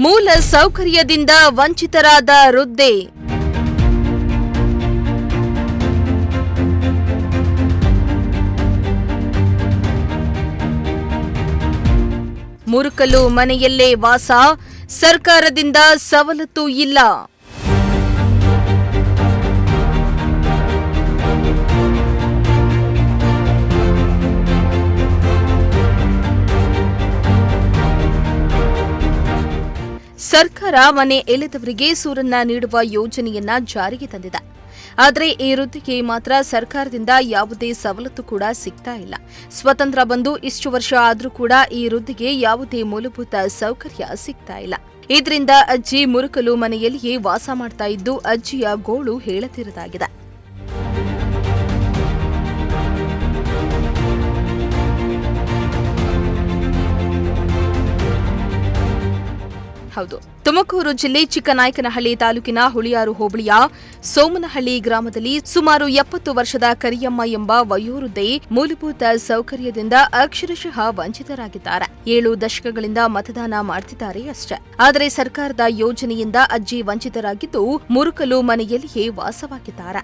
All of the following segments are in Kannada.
ಮೂಲ ಸೌಕರ್ಯದಿಂದ ವಂಚಿತರಾದ ವೃದ್ಧೆ. ಮುರುಕಲು ಮನೆಯಲ್ಲೇ ವಾಸ, ಸರ್ಕಾರದಿಂದ ಸವಲತ್ತು ಇಲ್ಲ. ಸರ್ಕಾರ ಮನೆ ಇಲ್ಲದವರಿಗೆ ಸೂರನ್ನ ನೀಡುವ ಯೋಜನೆಯನ್ನ ಜಾರಿಗೆ ತಂದಿದೆ. ಆದರೆ ಈ ವೃದ್ಧಿಗೆ ಮಾತ್ರ ಸರ್ಕಾರದಿಂದ ಯಾವುದೇ ಸವಲತ್ತು ಕೂಡ ಸಿಗ್ತಾ ಇಲ್ಲ. ಸ್ವತಂತ್ರ ಬಂದು ಇಷ್ಟು ವರ್ಷ ಆದರೂ ಕೂಡ ಈ ವೃದ್ಧಿಗೆ ಯಾವುದೇ ಮೂಲಭೂತ ಸೌಕರ್ಯ ಸಿಗ್ತಾ ಇಲ್ಲ. ಇದರಿಂದ ಅಜ್ಜಿ ಮುರುಕಲು ಮನೆಯಲ್ಲಿಯೇ ವಾಸ ಮಾಡ್ತಾ ಇದ್ದು ಅಜ್ಜಿಯ ಗೋಳು ಹೇಳತಿರದಾಗಿದೆ. ಹೌದು, ತುಮಕೂರು ಜಿಲ್ಲೆ ಚಿಕ್ಕನಾಯಕನಹಳ್ಳಿ ತಾಲೂಕಿನ ಹುಳಿಯಾರು ಹೋಬಳಿಯ ಸೋಮನಹಳ್ಳಿ ಗ್ರಾಮದಲ್ಲಿ ಸುಮಾರು 70 ವರ್ಷದ ಕರಿಯಮ್ಮ ಎಂಬ ವಯೋವೃದ್ಧೆ ಮೂಲಭೂತ ಸೌಕರ್ಯದಿಂದ ಅಕ್ಷರಶಃ ವಂಚಿತರಾಗಿದ್ದಾರೆ. 7 ದಶಕಗಳಿಂದ ಮತದಾನ ಮಾಡ್ತಿದ್ದಾರೆ ಅಷ್ಟೇ. ಆದರೆ ಸರ್ಕಾರದ ಯೋಜನೆಯಿಂದ ಅಜ್ಜಿ ವಂಚಿತರಾಗಿದ್ದು ಮುರುಕಲು ಮನೆಯಲ್ಲಿಯೇ ವಾಸವಾಗಿದ್ದಾರೆ.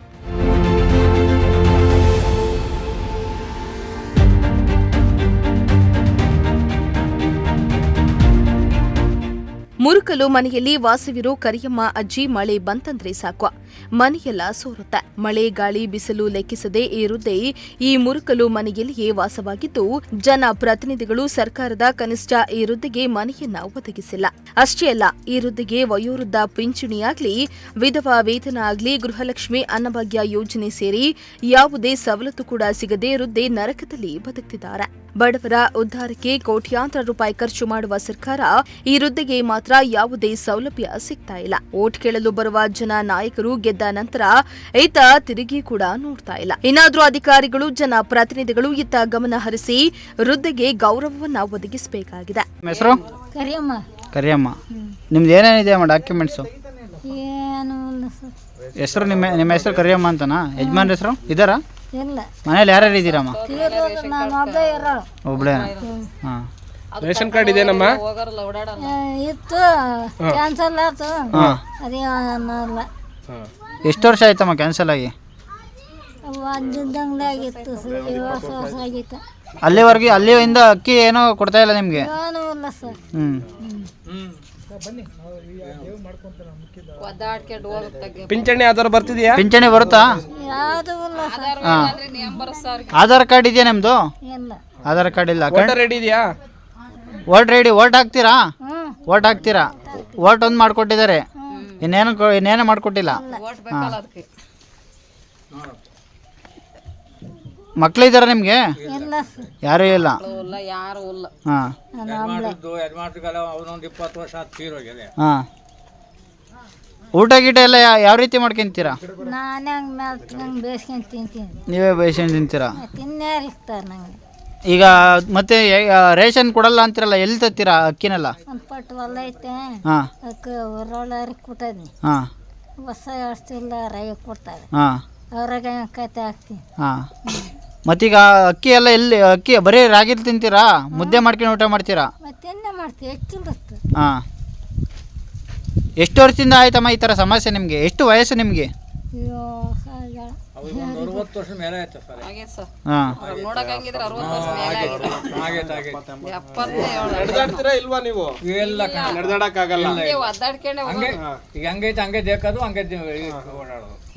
ಮುರುಕಲು ಮನೆಯಲ್ಲಿ ವಾಸವಿರೋ ಕರಿಯಮ್ಮ ಅಜ್ಜಿ ಮಳೆ ಬಂತಂದ್ರೆ ಸಾಕು, ಮನೆಯೆಲ್ಲ ಸೋರುತ್ತೆ. ಮಳೆ ಗಾಳಿ ಬಿಸಿಲು ಲೆಕ್ಕಿಸದೆ ಈ ವೃದ್ಧೆ ಈ ಮುರುಕಲು ಮನೆಯಲ್ಲಿಯೇ ವಾಸವಾಗಿದ್ದು ಜನಪ್ರತಿನಿಧಿಗಳು ಸರ್ಕಾರದ ಕನಿಷ್ಠ ಈ ವೃದ್ಧೆಗೆ ಮನೆಯನ್ನ ಒದಗಿಸಿಲ್ಲ. ಅಷ್ಟೇ ಅಲ್ಲ, ಈ ವೃದ್ಧೆಗೆ ವಯೋವೃದ್ಧ ಪಿಂಚಣಿಯಾಗ್ಲಿ, ವಿಧವಾ ವೇತನ ಆಗ್ಲಿ, ಗೃಹಲಕ್ಷ್ಮಿ ಅನ್ನಭಾಗ್ಯ ಯೋಜನೆ ಸೇರಿ ಯಾವುದೇ ಸವಲತ್ತು ಕೂಡ ಸಿಗದೆ ವೃದ್ಧೆ ನರಕದಲ್ಲಿ ಬದುಕ್ತಿದ್ದಾರೆ. ಬಡವರ ಉದ್ಧಾರಕ್ಕೆ ಕೋಟ್ಯಾಂತರ ರೂಪಾಯಿ ಖರ್ಚು ಮಾಡುವ ಸರ್ಕಾರ ಈ ವೃದ್ಧೆಗೆ ಮಾತ್ರ ಯಾವುದೇ ಸೌಲಭ್ಯ ಸಿಗ್ತಾ ಇಲ್ಲ. ವೋಟ್ ಕೇಳಲು ಬರುವ ಜನ ನಾಯಕರು ಗೆದ್ದ ನಂತರ ಈತ ತಿರುಗಿ ಕೂಡ ನೋಡ್ತಾ ಇಲ್ಲ. ಇನ್ನಾದ್ರೂ ಅಧಿಕಾರಿಗಳು ಜನಪ್ರತಿನಿಧಿಗಳು ಇತ್ತ ಗಮನ ಹರಿಸಿ ವೃದ್ಧೆಗೆ ಗೌರವವನ್ನ ಒದಗಿಸಬೇಕಾಗಿದೆ. ಹೆಸರು ಕರಿಯಮ್ಮ. ನಿಮ್ದು ಏನೇನಿದೆ ಅಮ್ಮ ಡಾಕ್ಯುಮೆಂಟ್ಸು? ಹೆಸರು ನಿಮ್ಮ ಹೆಸರು ಕರಿಯಮ್ಮ ಅಂತನಾ? ಯಜಮಾನ್ರ ಹೆಸರು ಇದ್ದಾರಾ? ಮನೇಲಿ ಯಾರ್ಯಾರು ಇದ್ದೀರಮ್ಮ? ಒಬ್ಳೆ. ಹಾಂ, ರೇಷನ್ ಕಾರ್ಡ್ ಇದೆನಮ್ಮ? ಇತ್ತು, ಕ್ಯಾನ್ಸಲ್ ಆಯ್ತು. ಎಷ್ಟು ವರ್ಷ ಆಯ್ತಮ್ಮ ಕ್ಯಾನ್ಸಲ್ ಆಗಿ? ಅಲ್ಲಿವರೆಗೆ ಅಲ್ಲಿಂದ ಅಕ್ಕಿ ಏನೋ ಕೊಡ್ತಾ ಇಲ್ಲ ನಿಮಗೆ? ಪಿಂಚಣಿ ಆಧಾರ ಬರ್ತಿದ್ಯಾ? ಪಿಂಚಣಿ ಬರುತ್ತಾ? ಆಧಾರ್ ಕಾರ್ಡ್ ಇದೆಯಾ ನಿಮ್ದು? ಆಧಾರ್ ಕಾರ್ಡ್ ಇಲ್ಲ. ರೆಡಿ ಇದೆಯಾ? Vote ready. ವೋಟ್ ಹಾಕ್ತೀರಾ? ವೋಟ್ ಹಾಕ್ತೀರಾ? ವೋಟ್ ಒಂದು ಮಾಡಿಕೊಟ್ಟಿದ್ದಾರೆ, ಇನ್ನೇನು ಮಾಡಿಕೊಟ್ಟಿಲ್ಲ. ಮಕ್ಕಳಿದ್ದಾರ ನಿಮಗೆ? ಯಾರೂ ಇಲ್ಲ. ಹಾಂ ಹಾಂ. ಊಟ ಗೀಟ ಎಲ್ಲ ಯಾವ ರೀತಿ ಮಾಡ್ಕೊಂತೀರಾ? ನೀವೇ ಬೇಯಿಸ್ಕೊಂಡು ತಿಂತೀರಾ? ಈಗ ಮತ್ತೆ ರೇಷನ್ ಕೊಡಲ್ಲ ಅಂತಿರಲ್ಲ, ಎಲ್ಲಿ ತತ್ತೀರಾ ಅಕ್ಕಿನೆಲ್ಲ? ಹಾಂ ಹಾಂ. ಹಾಂ. ಮತ್ತೀಗ ಅಕ್ಕಿ ಎಲ್ಲ ಎಲ್ಲಿ? ಅಕ್ಕಿ ಬರೀ ರಾಗಿ ತಿಂತೀರಾ? ಮುದ್ದೆ ಮಾಡ್ಕೊಂಡು ಊಟ ಮಾಡ್ತೀರಾ? ಹಾಂ. ಎಷ್ಟು ವರ್ಷದಿಂದ ಆಯ್ತಮ್ಮ ಈ ಥರ ಸಮಸ್ಯೆ ನಿಮಗೆ? ಎಷ್ಟು ವಯಸ್ಸು ನಿಮಗೆ?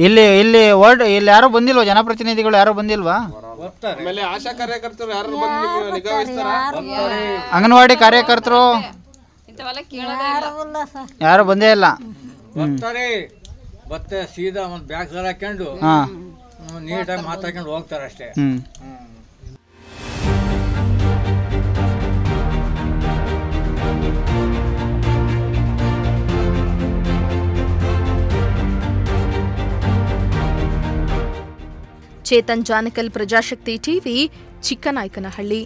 ಇಲ್ಲಿ ಇಲ್ಲಿ ಯಾರು ಬಂದಿಲ್ವಾ? ಜನಪ್ರತಿನಿಧಿಗಳು ಯಾರು ಬಂದಿಲ್ವಾ? ಆಶಾ ಕಾರ್ಯಕರ್ತರು ಅಂಗನವಾಡಿ ಕಾರ್ಯಕರ್ತರು ಯಾರು ಬಂದೇ ಇಲ್ಲ. ಮತ್ತೆ ಸೀದಾ ಒಂದು ಬ್ಯಾಗ್ ಹಾಕೊಂಡು ನೀಟಾಗಿ ಮಾತಾಡ್ಕೊಂಡು ಹೋಗ್ತಾರೆ ಅಷ್ಟೇ. ಚೇತನ್ ಜಾನಕಲ್, ಪ್ರಜಾಶಕ್ತಿ ಟಿವಿ, ಚಿಕ್ಕನಾಯಕನಹಳ್ಳಿ.